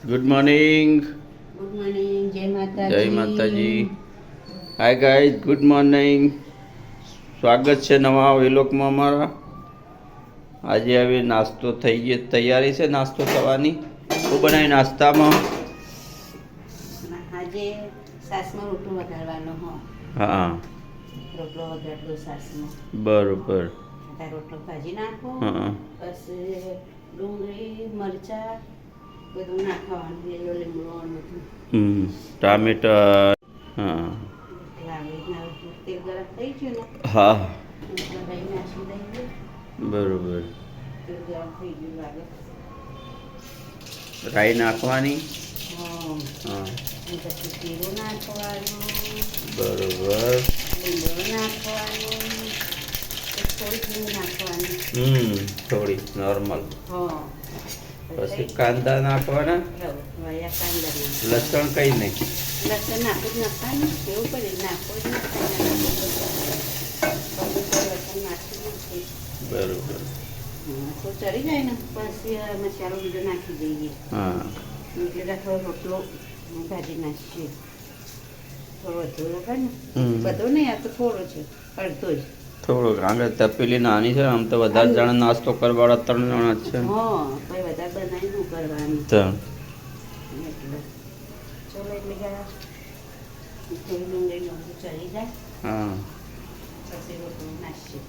Good morning. Good morning. જય જય માતાજી. Hi guys, good morning. સ્વાગત છે નવા વ્લોગમાં અમારા. આજે હવે નાસ્તો થઈ ગયો, તૈયારી છે નાસ્તો થવાની. શું બનાવી નાસ્તામાં? આજે સાસમાં રોટલો વઘારવાનો હો. હા, રોટલો વઘારતો સાસમાં. બરોબર. રોટલો ભાજી નાખો, હા, પછી ડુંગળી મરચા બધું નાખવાનું, લીલો લીમડો બધું. ટામેટા. હા આવી રીતના તેલ ગરમ થઈ ગયું ને હા, એટલે દહીં નાખી દઈએ. બરોબર. તેલ ગરમ થઈ ગયું લાગે. રાઈ નાખવાની. હા, હા, પછી જીરું નાખવાનું, બરોબર. લીમડો નાખવાનો, થોડીક લીંબ નાખવાની. થોડી નોર્મલ. હા, પછી કાંદા નાખવાના. વયા કાંદા નાખવાના. લસણ કઈ નહીં. લસણ નાખું જ નાખવાનું, એવું પડે નાખો જ નાખવાનું. લસણ નાખી નાખી બરોબર. તો ચડી જાય ને પછી મસાલો બીજો નાખી દઈએ. હા, એટલે થોડો રોટલો ભાજી નાખીએ. થોડો વધુ લગાય ને, બધો નહીં, આ તો થોડો છે, અડધો જ. થોડુંક આગળ તપેલી નાની છે, આમ તો વધારે જણા નાસ્તો કરવાવાળા 3 જણા જ છે. હા, પછી વધારે બનાવી શું કરવાનું તો એટલે ચલો એટલે જરા થોડી ડુંગળી ચડી જાય હા, પછી રોટલો નાખીએ.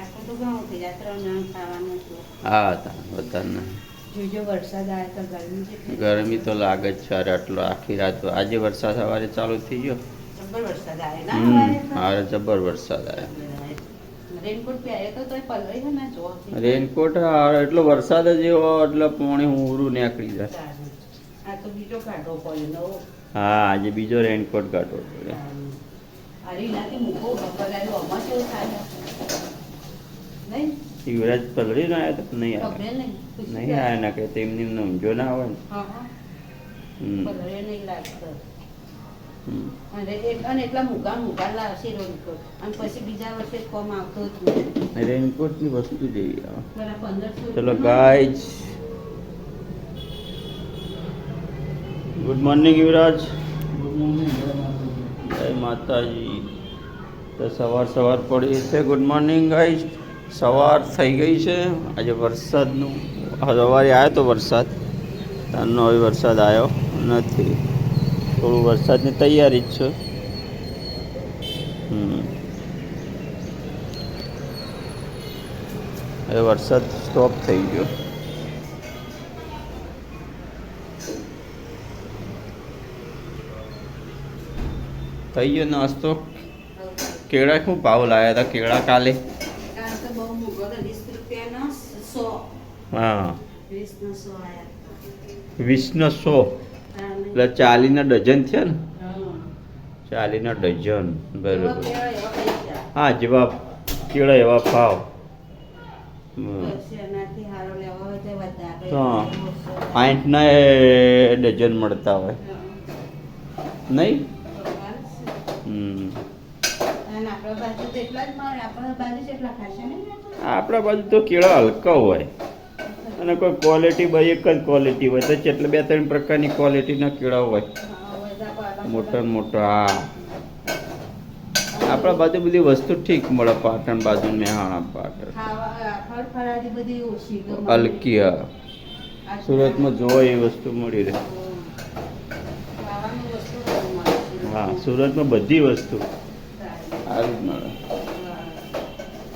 આખું તો ઘણું થઈ જાય, 3 જણ ખાવાનું હતું. હા વધારે નહીં. જોજો વરસાદ આવે તો ગરમી જેટલી ગરમી તો લાગે જ છે. અરે આટલો આખી રાત આજે વરસાદ સવારે ચાલુ થઈ ગયો. જબર વરસાદ આવે ના સવારે તો. હા, જબર વરસાદ આવ્યો. રેનકોટ પહેર્યો તો તોય પલળી છે ને જો. રેનકોટ એટલો વરસાદ જ એવો, એટલે પાણી ઉરું નીકળી જાય. આ તો બીજો કાઢવો પડ્યો નવો. હા, આજે બીજો રેનકોટ કાઢવો પડ્યો. અરે એનાથી મૂકો બપોરાયું આમાં કેવું થાય નહીં. યુવરાજ પલળી ના આવ્યા તો નહીં આવે. ખબર નહીં નહીં આવ્યા ના કે તેમની ઊંઝો ના આવે ને. હા હા, પલળે નહીં લાગતો. હમ. અને એટલા મૂકા લાવશે રેનકોટ, અને પછી બીજા વર્ષે કોમ આવતો જ નહીં. રેનકોટની વસ્તુ જેવી આવે. બરાબર 1500. ચલો ગાઈઝ, ગુડ મોર્નિંગ યુવરાજ. જય માતાજી. તો સવાર પડી છે. Good morning guys. સવાર થઈ ગઈ છે. આજે વરસાદનું સવારે આવ્યો તો વરસાદ, ત્યારનો હવે વરસાદ આવ્યો નથી. થોડું વરસાદની તૈયારી જ છે. હવે વરસાદ સ્ટોપ થઈ ગયો. થઈ ગયો નાસ્તો. કેળા શું ભાવ લાવ્યા હતા કેળા કાલે? આ તો બહુ મોંઘો હતો, 20 રૂપિયાનો 100. હા, 20 નો 100 આયા. 20 નો 100 એટલે 40 ના ડઝન થયા ને. 40 ના ડઝન, બરોબર. હા, જેવા કેળા એવા ભાવ. હા, 60 ના ડઝન મળતા હોય નહીં. આપણા બાજુ તો કેળા હલકા હોય, અને કોઈ ક્વોલિટી ભાઈ એક જ ક્વોલિટી હોય, તો એટલે 2-3 પ્રકારની ક્વોલિટીના કેળા હોય, મોટા મોટા. હા, આપણા બાજુ બધી વસ્તુ ઠીક મળે. પાટણ બાજુ, મહેસાણા પાટણ હલકી. હા, સુરતમાં જોવો એ વસ્તુ મળી રહે. હા, સુરતમાં બધી વસ્તુ સારી જ મળે.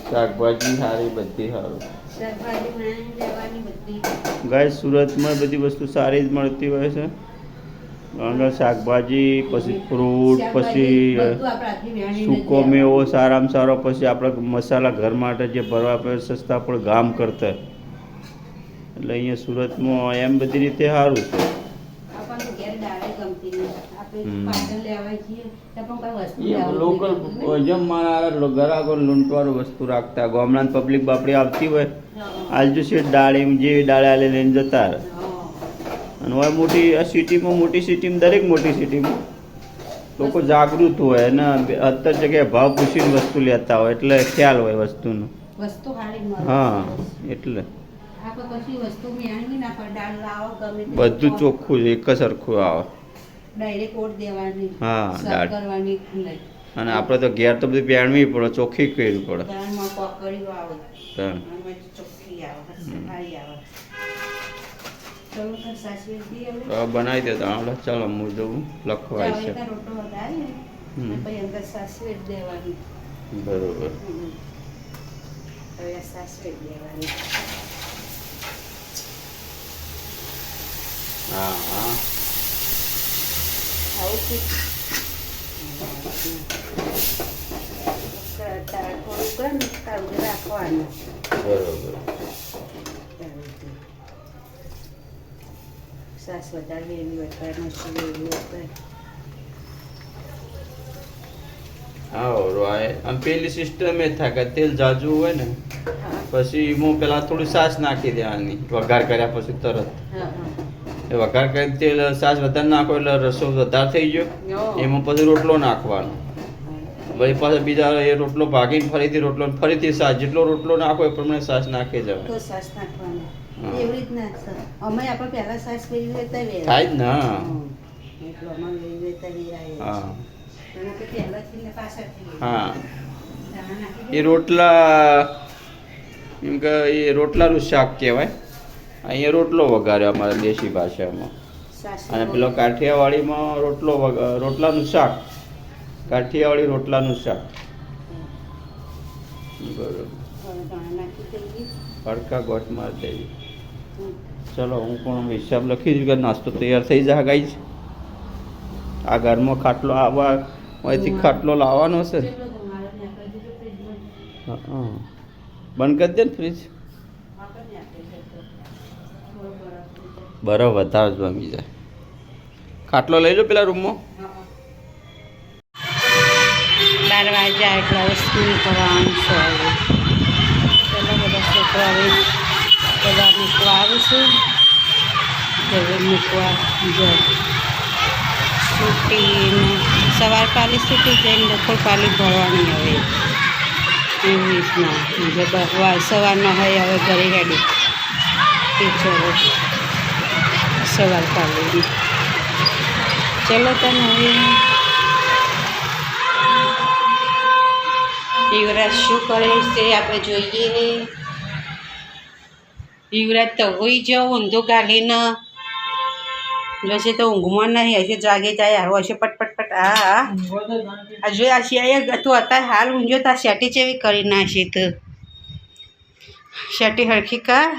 શાકભાજી સારી, બધી સારું. ગાય સુરતમાં બધી વસ્તુ સારી જ મળતી હોય છે. આગળ શાકભાજી, પછી ફ્રૂટ, પછી સૂકો મેવો સારામાં સારો, પછી આપણે મસાલા ઘર માટે જે ભરવા પડે સસ્તા પણ ગામ કરતા. એટલે અહીંયા સુરતમાં એમ બધી રીતે સારું છે. લોકલ જેમ મારા ઘરાકો લૂંટવાનું વસ્તુ રાખતા. ગામડાની પબ્લિક બાપડી આવતી હોય, આજુ સીટ ડાળી જેવી ડાળે લઈને જતા રહે. અને હવે મોટી સિટીમાં, મોટી સિટીમાં, દરેક મોટી સિટીમાં લોકો જાગૃત હોય અને 70 જગ્યાએ ભાવ પૂછીને વસ્તુ લેતા હોય, એટલે ખ્યાલ હોય વસ્તુનો. વસ્તુ સારી મળે. હા, એટલે આપણે કશી વસ્તુ મેળવી ના પડે, દાળ લાવો ગમે તે બધું ચોખ્ખું છે, એક જ સરખું આવે. ડાયરેક્ટ ઓટ દેવાની, હા, સર્વ દાળ. કરવાની નહીં. અને આપણે તો ઘેર તો બધું પહેણવી પડે, ચોખ્ખી કરવી પડે. દાળમાં કોકડીઓ આવે, તાણ. આમાં ચોખ્ખી આવે, સારી આવે. ચલો તો સાસવી દી હવે. હવે બનાવી દે તાણ ચાલો હું જવું લખવા છે. ચાવલના રોટલો વધારે અને પછી અંદર સાસવી જ દેવાની. બરોબર. હવે સાસવી જ દેવાની. હા હા આવું છે. થોડું કર ને તારું રાખવાનું. બરોબર. સાસ વધારે એવી વધારે મશીન એવી વધારે. હા રોય આમ પેલી સિસ્ટમ એ થાય કે તેલ જાજુ હોય ને પછી હું પેલા થોડી છાશ નાખી દેવાની વઘાર કર્યા પછી તરત. એ વઘાર કરીને તેલ છાશ વધારે નાખો એટલે રસો વધારે થઈ ગયો. એમાં પછી રોટલો નાખવાનો. પછી પાછા બીજા એ રોટલો ભાગીને ફરીથી રોટલો ફરીથી છાશ જેટલો રોટલો નાખો એ પ્રમાણે છાશ નાખી જવાય. તો સાસ નાખવાની એવી રીતના અમે આપણે પહેલા સાસ કરી લેતા વેરા થાય જ ને. એટલો અમારે લઈ લેતા વેરા. હા કે પહેલાથી ને પાછળથી હા દાણા નાખી એ રોટલા એમ કે એ રોટલાનું શાક કહેવાય. અહીંયા રોટલો વઘાર્યો અમારા દેશી ભાષામાં. સાસ અને પેલો કાઠિયાવાડીમાં રોટલાનું શાક. કાઠિયાવાડી રોટલાનું શાક. બરોબર. દાણા નાખી દઈએ. હડકા ગોટ મારી દેવી. ચલો હું પણ હિસાબ લખી દઉં કે નાસ્તો તૈયાર થઈ જાય ગાઈ છે. આ ઘરમાં ખાટલો આવવા અહીંથી ખાટલો લાવવાનો છે. કેટલો તમારે નાખી દીધો ફ્રીજમાં? હા બંધ કરી દે ને ફ્રીજ. વાપરને આપે છે તો થોડો બરફ થઈ જાય. બરફ વધારે જ જમી જાય. ખાટલો લઈ લો પેલા રૂમમાં. 12 વાગ્યા એટલે હવે સ્કૂલ કરવાનું છે. ચલો બધા છોકરાઓ બધા મૂકવા આવીશું. હવે મૂકવા જાય. છૂટીને સવાર પાલી છૂટી જઈને બપોર પાલી ભરવાની હવે એવી રીતના સવારના હોય હવે ઘરે હેડી ટીચરો સવાર પાલી. ચલો તને હવે યુવરાજ શું કરે છે આપણે જોઈએ. યુવરાજ તો હોઈ જાઓ ઊંધું ગાલીને જોશે તો ઊંઘમાં નહીં હશે જાગે જાય આવો હશે પટપટ હા હા આ જો આ શિયાએ તું અત્યારે હાલ ઊંઘ્યો તો આ શેટી જેવી કરી નાખી તો શેટી હરખી કર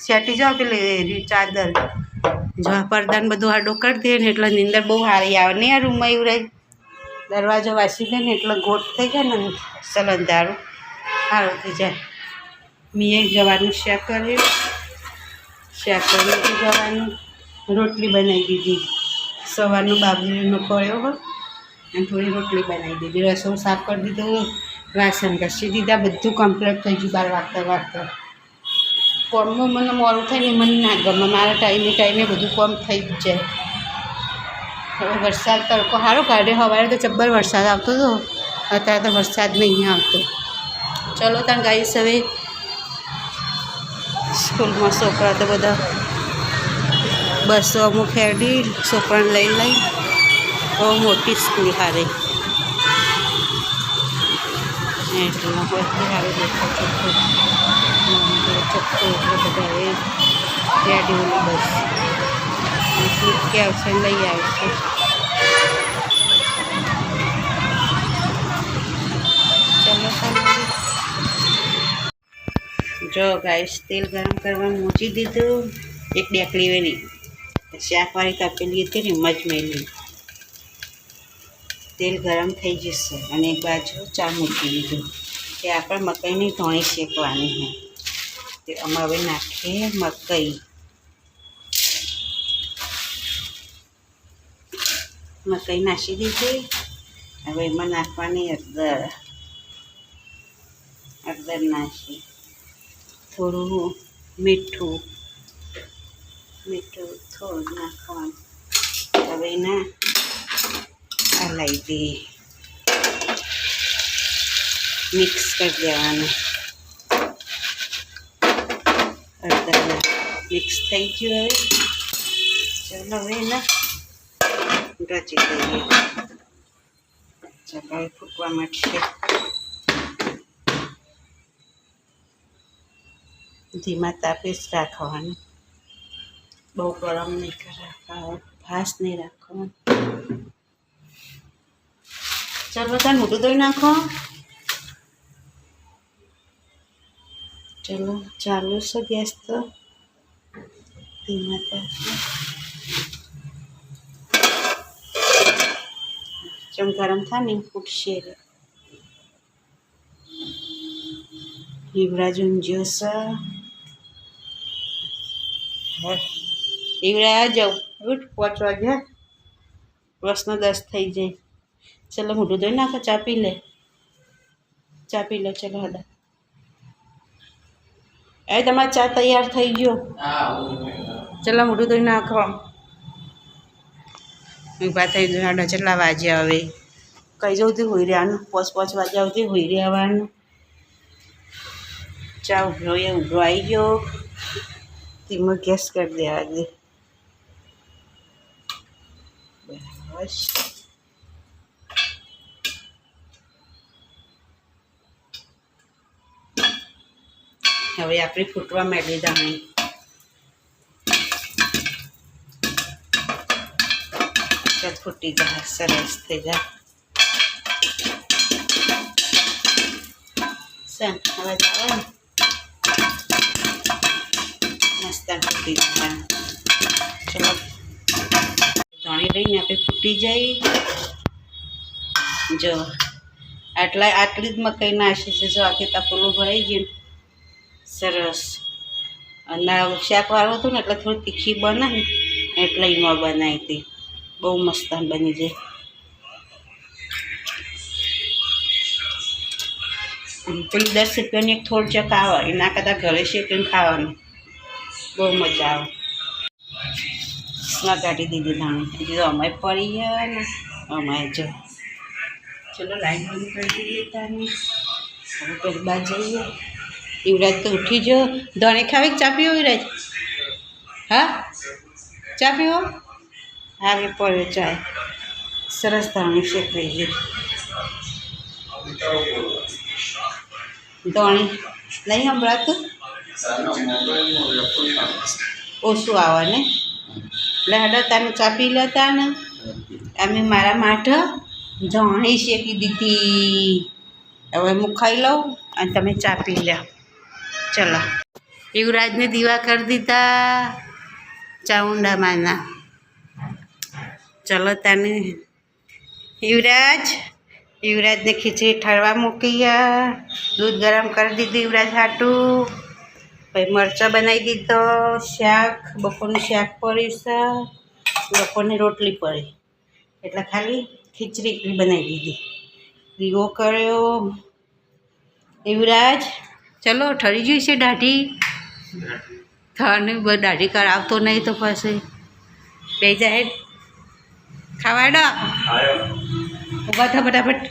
શેટી જાઓ પેલી ચાદર જો પડદાને બધું આડો કરી દે ને એટલે નીંદર બહુ સારી આવે ને આ રૂમમાં યુવરાજ દરવાજો વાસી દે ને એટલે ગોટ થઈ જાય ને સલંધારું સારું થઈ જાય. મેં જવાનું શાક કર્યું શાક કરી જવાનું રોટલી બનાવી દીધી સવારનો બાબરીનો પડ્યો હોય અને થોડી રોટલી બનાવી દીધી રસોઈ સાફ કરી દીધું વાસણ ઘસી દીધા બધું કમ્પ્લીટ થઈ ગયું 12 વાગતા કોમમાં મને મોડું થાય ને મને ના ગમે મારા ટાઈમે બધું કોમ થઈ જ જાય. હવે વરસાદ તડકો સારો કાઢ્યો સવારે તો જબ્બર વરસાદ આવતો હતો અત્યારે તો વરસાદ નહીં આવતો. ચલો ત્યાં ગાઈશ હવે સ્કૂલમાં છોકરા તો બધા બસો અમુક હેડી છોકરાને લઈ બહુ મોટી સ્કૂલ હારે એટલે બધું સારું દેખાય ચોખ્ખું એટલે બધા એ હેડી ઓલી બસ કે આવશે લઈ આવશે. જો ગાઈસ તેલ ગરમ કરવા મૂકી દીધું એક ડેકડી વેલી શાકવાળી તપેલી હતી ને મજ મેલી તેલ ગરમ થઈ જશે અને એક બાજુ ચા મૂકી દીધું કે આપણે મકાઈની ધોણી શેકવાની છે તે અમે હવે નાખીએ મકાઈ નાખી દીધી. હવે એમાં નાખવાની હળદર નાખી થોડું મીઠું થોડું નાખવાનું. હવે એને હલાવી દઈએ મિક્સ કરી દેવાનું. હળદર મિક્સ થઈ ગયું. હવે ચાલો હવે એને રચી દઈએ. ચાલો હવે ફૂટવા માંડશે. ધીમા તાપે જ રાખવાનું, બહુ ગરમ નહીં રાખવાનું, ફાસ્ટ નહીં રાખવાનું. ચાલો તાર મોટું ધોઈ નાખો. ચલો ચાલુ છે ગેસ તો ધીમા તાપે. જેમ ગરમ થાય ને ફૂટશે. યુવરાજ ઊંઝ્યો છે. યુવરાજ જાઉં ઉઠ, 5 વાગ્યા, પ્રશ્ન 10 થઈ જાય. ચલો મોઢું ધોઈ નાખો, ચા પી લે. ચા પી લે. ચલો હડા એ તમારે ચા તૈયાર થઈ ગયો. ચલો મોઢું ધોઈ નાખો. ઊભા થઈ ગયો. કેટલા વાગ્યા હવે? કઈ જવું હતું હોઈ રહેવાનું. 5 વાગ્યા સુધી હોઈ રહેવાનું. ચા ઉભરો ઉભરો આવી ગયો. ધીમો ગેસ કરી દેવા દે. બરાબર. હવે આપણે ફૂટવા માંડી દાણી. ચાલ ફૂટી જાય, સરસ થઈ જાય. સન હવે જાવ મસ્ત ફૂટી જાય. ચલો ધાણી લઈને આપણે ફૂટી જાય. જો આટલી જ મકાઈ નાખી છે. જો આખી તપેલું ભરાઈ ગયું. સરસ. અને શાકવાળું હતું ને એટલે થોડી તીખી બને ને એટલે એમાં બનાવી હતી. બહુ મસ્ત બની જાય. પેલી 10 રૂપિયાની એક થોડ ચક આવે, એના કરતાં ઘરે શેકીને ખાવાનું બહુ મજા આવે. કાઢી દીધી ધાણી. હજી તો અમારે પડી ગયા ને અમારે. જો ચલો લાઈન બંધ કરી દઈએ તારની. હવે પેલી બાદ જઈએ. યુવરાજ તો ઉઠી જો. ધોણે ખાવી ચા પીવો યુવરાજ? હા ચા પીવો? હા એ પડ્યો ચાય. સરસ ધાણી શેકાઈ ગઈ. ધોણી નહીં સંભળાતું? ઓછું આવે ને એટલે હડો તાને ચા પી લેતા ને. અમે મારા માટે ધોણી શેકી દીધી. હવે હું ખાઈ લઉં અને તમે ચા પી લો. ચલો યુવરાજને દીવા કરી દીધા ચાઉંડામાંના. ચલો તાને યુવરાજને ખીચડી ઠરવા મૂકી ગયા. દૂધ ગરમ કરી દીધું યુવરાજ હાટું. પછી મરચાં બનાવી દીધો. શાક બપોરનું શાક પડ્યું છે. બપોરની રોટલી પડી એટલે ખાલી ખીચડી બનાવી દીધી. દીવો કર્યો. યુવરાજ ચલો ઠરી ગઈ છે દાઢી. થને દાઢી કરાવતો નહીં તો પછી બે જાય ખાવાડો. ઊભા થા ફટાફટ.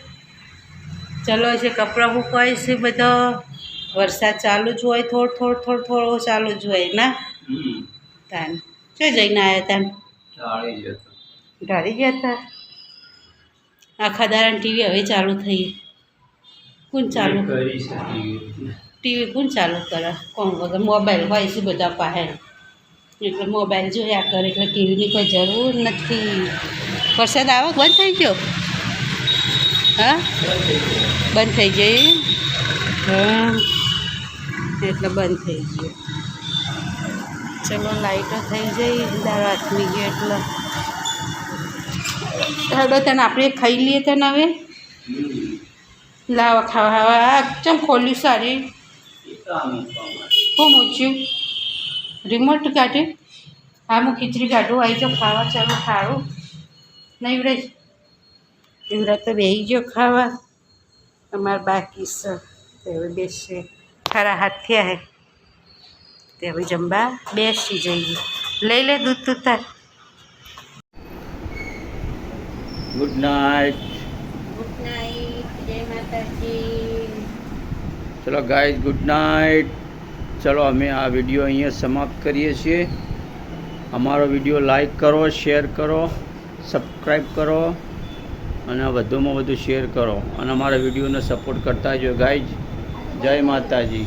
ચલો છે કપડાં મૂકવાય છે બધો. વરસાદ ચાલુ જ હોય. થોડો ચાલુ જ હોય ના. તાન શું જઈને આવ્યા તાન? ઢાળી ગયા હતા. આખા દાડા ટીવી હવે ચાલુ થઈ. કોણ ચાલુ? ટીવી કોણ ચાલુ કરે? કોણ વગર મોબાઈલ હોય છે બધા પાસે. એટલે મોબાઈલ જોયા કરે એટલે ટીવીની કોઈ જરૂર નથી. વરસાદ આવે બંધ થઈ ગયો? હા બંધ થઈ ગઈ. હા એટલે બંધ થઈ ગયો. ચલો લાઈટો થઈ જઈ. દાળ હાથમી ગયો એટલે હેડો તને આપણે ખાઈ લઈએ. તને હવે લાવા ખાવા. ચમ ખોલ્યું સારી? હું મૂચ્યું રિમોટ કાઢે. હા હું ખીચડી કાઢું. આવી જાઓ ખાવા. ચાલો ખાવું નહીં યુવરાજ? યુવરાજ તો બેસી ગયો ખાવા. અમારે બાકી છે તે હવે બેસશે. ખરા હાથ થયા હે તે હવે જમવા બેસી જઈએ. લઈ લે દૂધ તું તાર. Good night. Good night. જય માતાજી. ચલો ગાઈઝ ગુડ નાઇટ. ચલો અમે આ વિડીયો અહીંયા સમાપ્ત કરીએ છીએ. અમારો વિડીયો લાઈક કરો, શેર કરો, સબસ્ક્રાઈબ કરો અને વધુમાં વધુ શેર કરો અને અમારા વિડીયોને સપોર્ટ કરતા જો ગાઈઝ. જય માતાજી.